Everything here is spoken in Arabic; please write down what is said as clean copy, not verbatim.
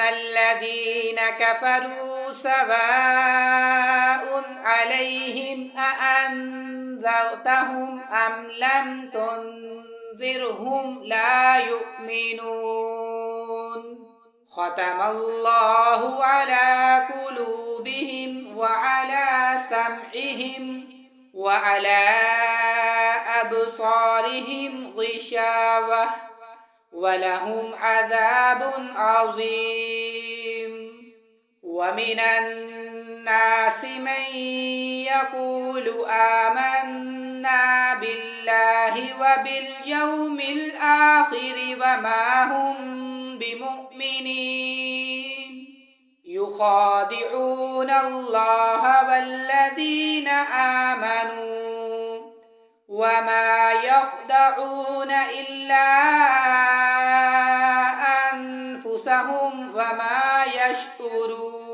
الذين كفروا سواء عليهم أأنذرتهم أم لم تنذرهم لا يؤمنون ختم الله على قلوبهم وعلى سمعهم وعلى أبصارهم غشاوة ولهم عذاب عظيم ومن الناس من يقول آمنا بالله وباليوم الآخر وما هم بمؤمنين يخادعون الله والذين آمنوا وما يخدعون إلا أنفسهم وما يشعرون